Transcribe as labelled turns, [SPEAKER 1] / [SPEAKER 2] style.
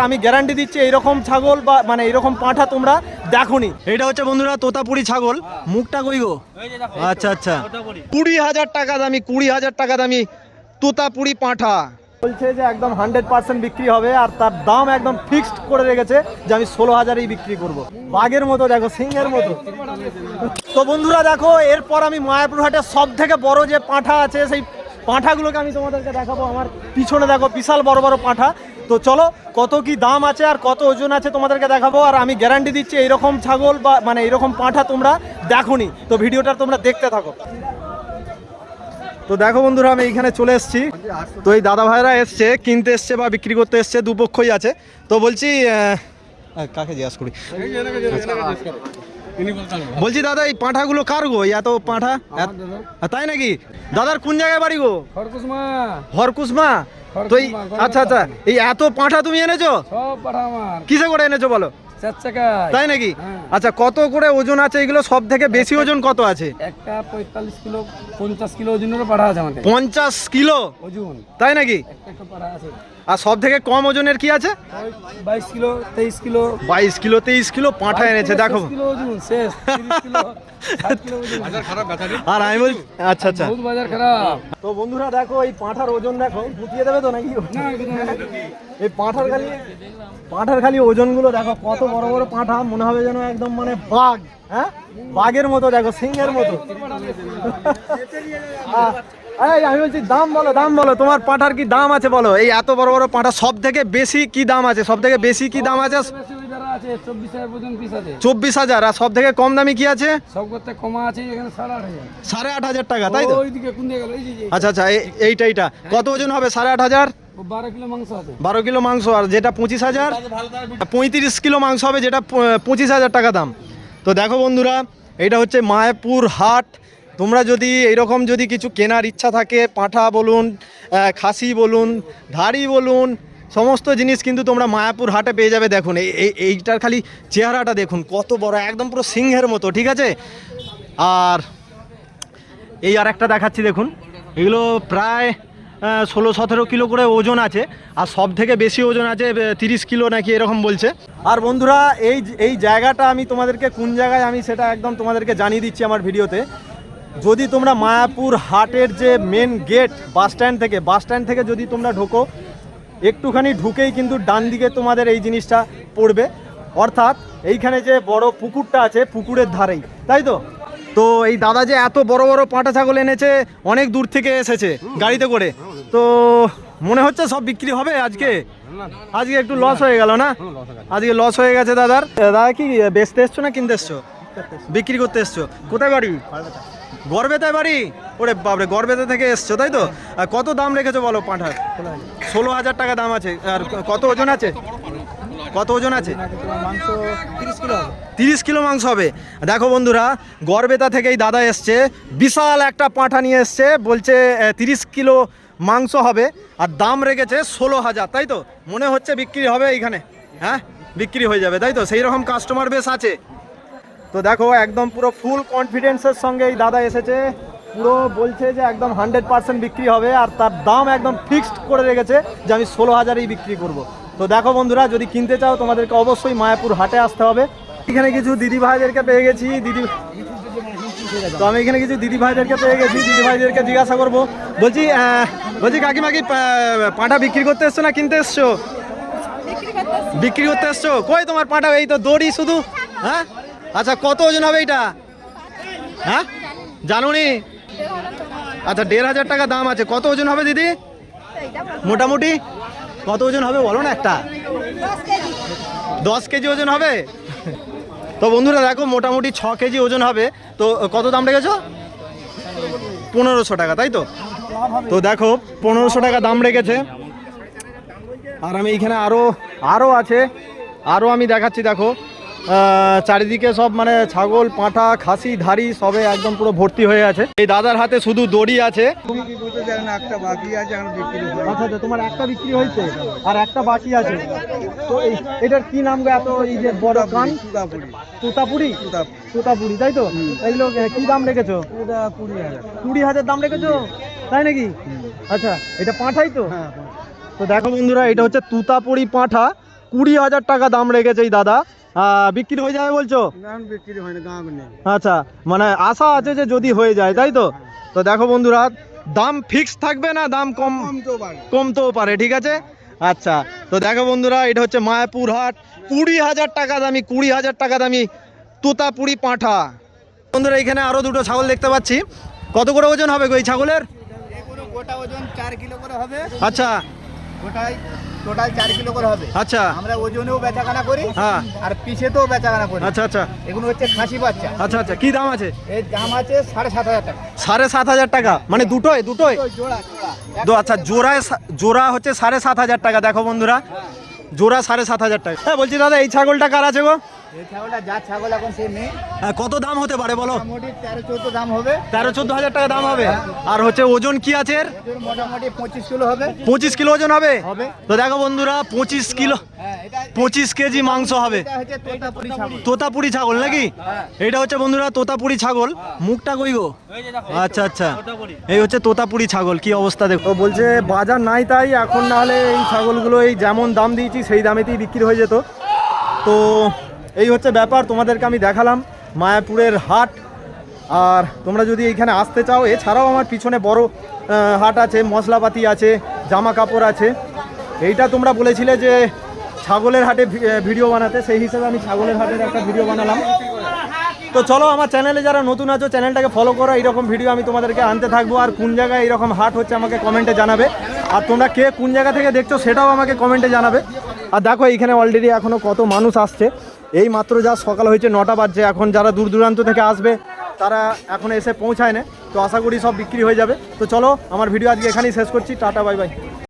[SPEAKER 1] আমি গ্যারান্টি দিচ্ছি এইরকম ছাগল বা মানে এইরকম পাঁঠা তোমরা দেখোনি। এটা হচ্ছে বন্ধুরা তোতাপুরি ছাগল। মুখটা কই গো? আচ্ছা আচ্ছা, 20,000 টাকা দামি, 20,000 টাকা দামি তোতাপুরি পাঁঠা। বলছে যে একদম 100% বিক্রি হবে, আর তার দাম একদম ফিক্সড করে রেখেছে যে আমি 16,000-এই বিক্রি করব। বাঘের মতো দেখো, সিংহের মতো। তো বন্ধুরা দেখো, এরপর আমি মায়াপুর হাটে সব থেকে বড় যে পাঁঠা আছে সেই পাঁঠাগুলোকে আমি তোমাদেরকে দেখাবো। আমার পিছনে দেখো বিশাল বড় বড় পাঁঠা। তো চলো, কত কি দাম আছে আর কত ওজন আছে তোমাদেরকে দেখাবো। আর আমি গ্যারান্টি দিচ্ছি এইরকম ছাগল বা মানে এইরকম পাঁঠা তোমরা দেখোনি। তো ভিডিওটা তোমরা দেখতে থাকো। তো দেখো বন্ধুরা, আমি এইখানে চলে এসেছি। তো এই দাদা ভাইরা এসছে, কিনতে এসছে বা বিক্রি করতে এসছে, দুপক্ষই আছে। তো বলছি কাকে জিজ্ঞাসা করি, বলছি দাদা এই পাঁঠাগুলো কার গো? এত পাঁঠা, তাই নাকি? দাদার কোন জায়গায় বাড়ি গো? হরকুসমা। তো এই আচ্ছা আচ্ছা, এই এত পাঁঠা তুমি এনেছো? কিসে করে এনেছো বলো? তাই নাকি? আচ্ছা, কত করে ওজন আছে এগুলো? সব থেকে বেশি ওজন কত আছে?
[SPEAKER 2] একটা 45 কিলো 50 কিলো ওজনেরও পাঠা আছে আমাদের।
[SPEAKER 1] 50 কিলো
[SPEAKER 2] ওজন,
[SPEAKER 1] তাই নাকি?
[SPEAKER 2] একটা পাঠা আছে।
[SPEAKER 1] আর সব থেকে কম ওজনের কি আছে?
[SPEAKER 2] 22 কিলো 23 কিলো
[SPEAKER 1] 22 কিলো 23 কিলো পাঁঠা এনেছে। দেখো
[SPEAKER 2] কিলো ওজন শেষ, 30 কিলো 60 কিলো ওজন। বাজার খারাপ ব্যাটারি।
[SPEAKER 1] আর আমি বল আচ্ছা আচ্ছা,
[SPEAKER 2] বহুত বাজার খারাপ।
[SPEAKER 1] তো বন্ধুরা দেখো, এই পাঁঠার ওজন দেখো, গুটিয়ে দেবে তো নাকি? এই পাঁঠার খালি ওজনগুলো দেখো, কত বড় বড় পাঁঠা, মনে হবে যেন একদম মানে বাঘ। হ্যাঁ, বাঘের মতো দেখো, সিংহের মতো। আমি বলছি দাম বলো, দাম বলো, তোমার পাঁঠার কি দাম আছে বলো? এই এত বড় বড় পাঁঠা সব থেকে বেশি কি দাম আছে? সব থেকে বেশি কি দাম আছে? 24,000। আর সব থেকে কম দামি কি আছে?
[SPEAKER 2] সব করতে কমা আছে এখানে 8,500।
[SPEAKER 1] 8,500 টাকা, তাই তো?
[SPEAKER 2] ওইদিকে কোন জায়গা? এই যে
[SPEAKER 1] আচ্ছা আচ্ছা, এইটা কত ওজন হবে? 8,500।
[SPEAKER 2] 12 কিলো মাংস আছে।
[SPEAKER 1] 12 কিলো মাংস। আর যেটা 25,000, 35 কিলো মাংস হবে, যেটা 25,000 টাকা দাম। তো দেখো বন্ধুরা, এটা হচ্ছে মায়াপুর হাট। তোমরা যদি এইরকম যদি কিছু কেনার ইচ্ছা থাকে, পাঁঠা বলুন, খাসি বলুন, ধাড়ি বলুন, সমস্ত জিনিস কিন্তু তোমরা মায়াপুর হাটে পেয়ে যাবে। দেখুন এইটার খালি চেহারাটা দেখুন, কত বড়, একদম পুরো সিংহের মতো, ঠিক আছে? আর এই আর একটা দেখাচ্ছি, দেখুন, এগুলো প্রায় 16-17 কিলো করে ওজন আছে। আর সব থেকে বেশি ওজন আছে 30 কিলো নাকি এরকম বলছে। আর বন্ধুরা, এই জায়গাটা আমি তোমাদেরকে কোন জায়গায় আমি সেটা একদম তোমাদেরকে জানিয়ে দিচ্ছি আমার ভিডিওতে। যদি তোমরা মায়াপুর হাটের যে মেন গেট বাস স্ট্যান্ড থেকে যদি তোমরা ঢোকো, একটুখানি ঢুকেই কিন্তু ডান দিকে তোমাদের এই জিনিসটা পড়বে। অর্থাৎ এইখানে যে বড় পুকুরটা আছে, পুকুরের ধারেই, তাই তো? তো এই দাদা যে এত বড় বড় পাঁঠা ছাগল এনেছে, অনেক দূর থেকে এসেছে গাড়িতে করে। তো মনে হচ্ছে সব বিক্রি হবে আজকে। আজকে একটু লস হয়ে গেল না? আজকে লস হয়ে গেছে দাদার। দাদা কি বেচতে এসছো না কিনতে এসছো? বিক্রি করতে এসছো। কোথায় বাড়ি? গড়বেতায় বাড়ি? ওরে বাপরে, গড়বেতা থেকে এসছো, তাই তো? আর কত দাম রেখেছো বলো পাঁঠার? 16,000 টাকা দাম আছে। আর কত ওজন আছে? কত ওজন আছে? 30 কিলো মাংস হবে। দেখো বন্ধুরা, গড়বেতা থেকেই দাদা এসছে, বিশাল একটা পাঁঠা নিয়ে এসছে, বলছে 30 কিলো মাংস হবে। আর দাম রেখেছে 16,000, তাই তো? মনে হচ্ছে বিক্রি হবে এইখানে। হ্যাঁ, বিক্রি হয়ে যাবে, তাই তো? সেই রকম কাস্টমার বেশ আছে। তো দেখো, একদম পুরো ফুল কনফিডেন্সের সঙ্গে এই দাদা এসেছে। পুরো বলছে যে একদম 100% বিক্রি হবে, আর তার দাম একদম ফিক্সড করে রেখেছে যে আমি 16,000-এই বিক্রি করব। তো দেখো বন্ধুরা, যদি কিনতে চাও তোমাদেরকে অবশ্যই মায়াপুর হাটে আসতে হবে। এখানে কিছু দিদি ভাইদেরকে পেয়ে গেছি। তো আমি এখানে কিছু দিদি ভাইদেরকে পেয়ে গেছি, দিদি ভাইদেরকে জিজ্ঞাসা করবো। বলছি কাকিমা কি পাঁঠা বিক্রি করতে এসছো না কিনতে এসছো? বিক্রি করতে এসছো। কই তোমার পাঁঠা? এই তো দড়ি শুধু। হ্যাঁ, আচ্ছা, কত ওজন হবে এইটা? হ্যাঁ, জানুনি? আচ্ছা, 1,500 টাকা দাম আছে। কত ওজন হবে দিদি মোটামুটি? কত ওজন হবে বলো না একটা? 10 কেজি ওজন হবে। তো বন্ধুরা দেখো, মোটামুটি 6 কেজি ওজন হবে। তো কত দাম রেখেছো? 1500 টাকা, তাই তো? তো দেখো, 1500 টাকা দাম রেখেছে। আর আমি এইখানে আরও আছে, আরও আমি দেখাচ্ছি। দেখো, চারিদিকে সব মানে ছাগল, পাঁঠা, খাসি, ধাড়ি সবে একদম পুরো ভর্তি হয়ে আছে। এই দাদার হাতে শুধু দড়ি আছে। আচ্ছা, তোমার একটা বিক্রি হয়েছে আর একটা বাকি আছে। তো এটার কি নাম গো? এত এই যে বড় কান? তোতাপুরি, তাই তো? এইগুলো কি দাম রেখেছো? 20,000 দাম রেখেছো, তাই নাকি? আচ্ছা, এটা পাঁঠাই তো? তো দেখো বন্ধুরা, এটা হচ্ছে তোতাপুরি পাঁঠা। 20,000 টাকা দাম রেখেছে এই দাদা। বিক্রি হয়ে যাবে বলছো?
[SPEAKER 2] না বিক্রি হয় না, দাম নেই।
[SPEAKER 1] আচ্ছা, মানে আশা আছে যে যদি হয়ে যায়, তাই তো? তো দেখো বন্ধুরা, দাম ফিক্স থাকবে না, দাম কমতেও পারে, ঠিক আছে? আচ্ছা, তো দেখো বন্ধুরা, এটা হচ্ছে মায়াপুর হাট। 20,000 টাকা দামি, 20,000 টাকা দামি তোতাপুরি পাঁঠা। বন্ধুরা, এখানে আরো দুটো ছাগল দেখতে পাচ্ছি। কত করে ওজন হবে গো এই ছাগলের?
[SPEAKER 2] এগুলো গোটা ওজন 4 কিলো করে হবে।
[SPEAKER 1] আচ্ছা
[SPEAKER 2] টোটাল 4 কিলো করে হবে।
[SPEAKER 1] আচ্ছা,
[SPEAKER 2] আমরা ওজনেও বেচাকেনা করি,
[SPEAKER 1] হ্যাঁ,
[SPEAKER 2] আর পিছেতেও বেচাকেনা করি।
[SPEAKER 1] আচ্ছা আচ্ছা
[SPEAKER 2] এগুলো হচ্ছে খাসি বাচ্চা।
[SPEAKER 1] আচ্ছা আচ্ছা, কি দাম আছে?
[SPEAKER 2] এর দাম আছে 7,500 টাকা।
[SPEAKER 1] 7,500 টাকা, মানে দুটোই?
[SPEAKER 2] জোড়া
[SPEAKER 1] আচ্ছা, জোড়া হচ্ছে 7,500 টাকা। দেখো বন্ধুরা, জোড়া 7,500 টাকা। হ্যাঁ, বলছি দাদা, এই ছাগলটা কার আছে গো?
[SPEAKER 2] এই ছাগলটা যা ছাগল এখন সে নেই,
[SPEAKER 1] কত দাম হতে পারে বলো?
[SPEAKER 2] মোটামুটি 13-14 দাম হবে।
[SPEAKER 1] 13-14,000 টাকা দাম হবে। আর হচ্ছে ওজন কি আছে এর?
[SPEAKER 2] ওজন মোটামুটি 25 কিলো হবে।
[SPEAKER 1] 25 কিলো ওজন হবে।
[SPEAKER 2] হবে।
[SPEAKER 1] তো দেখো বন্ধুরা, 25 কিলো,
[SPEAKER 2] হ্যাঁ, এটা
[SPEAKER 1] 25 কেজি মাংস হবে।
[SPEAKER 2] এটা হচ্ছে তোতাপুরি ছাগল।
[SPEAKER 1] তোতাপুরি ছাগল নাকি?
[SPEAKER 2] হ্যাঁ।
[SPEAKER 1] এটা হচ্ছে বন্ধুরা তোতাপুরি ছাগল। মুখটা কই গো? আচ্ছা আচ্ছা, এই হচ্ছে তোতাপুরি ছাগল। কি অবস্থা দেখো। বলছে বাজার নাই, তাই এখন না হলে এই ছাগলগুলো এই যেমন দাম দিয়েছি সেই দামেতেই বিক্রি হয়ে যেত। তো এই হচ্ছে ব্যাপার, তোমাদেরকে আমি দেখালাম মায়াপুরের হাট। আর তোমরা যদি এইখানে আসতে চাও, এছাড়াও আমার পিছনে বড় হাট আছে, মশলাপাতি আছে, জামা কাপড় আছে। এইটা তোমরা বলেছিলে যে ছাগলের হাটে ভিডিও বানাতে, সেই হিসেবে আমি ছাগলের হাটের একটা ভিডিও বানালাম। তো চলো, আমার চ্যানেলে যারা নতুন আছো চ্যানেলটাকে ফলো করো, এইরকম ভিডিও আমি তোমাদেরকে আনতে থাকবো। আর কোন জায়গায় এইরকম হাট হচ্ছে আমাকে কমেন্টে জানাবে। আর তোমরা কে কোন জায়গা থেকে দেখছো সেটাও আমাকে কমেন্টে জানাবে। আর দেখো, এইখানে অলরেডি এখনও কত মানুষ আসছে। এই মাত্র যা সকাল হয়েছে, 9টা বাজছে। এখন যারা দূর দূরান্ত থেকে আসবে তারা এখন এসে পৌঁছায় না। তো আশা করি সব বিক্রি হয়ে যাবে। তো চলো, আমার ভিডিও আজকে এখানেই শেষ করছি। Tata, bye bye.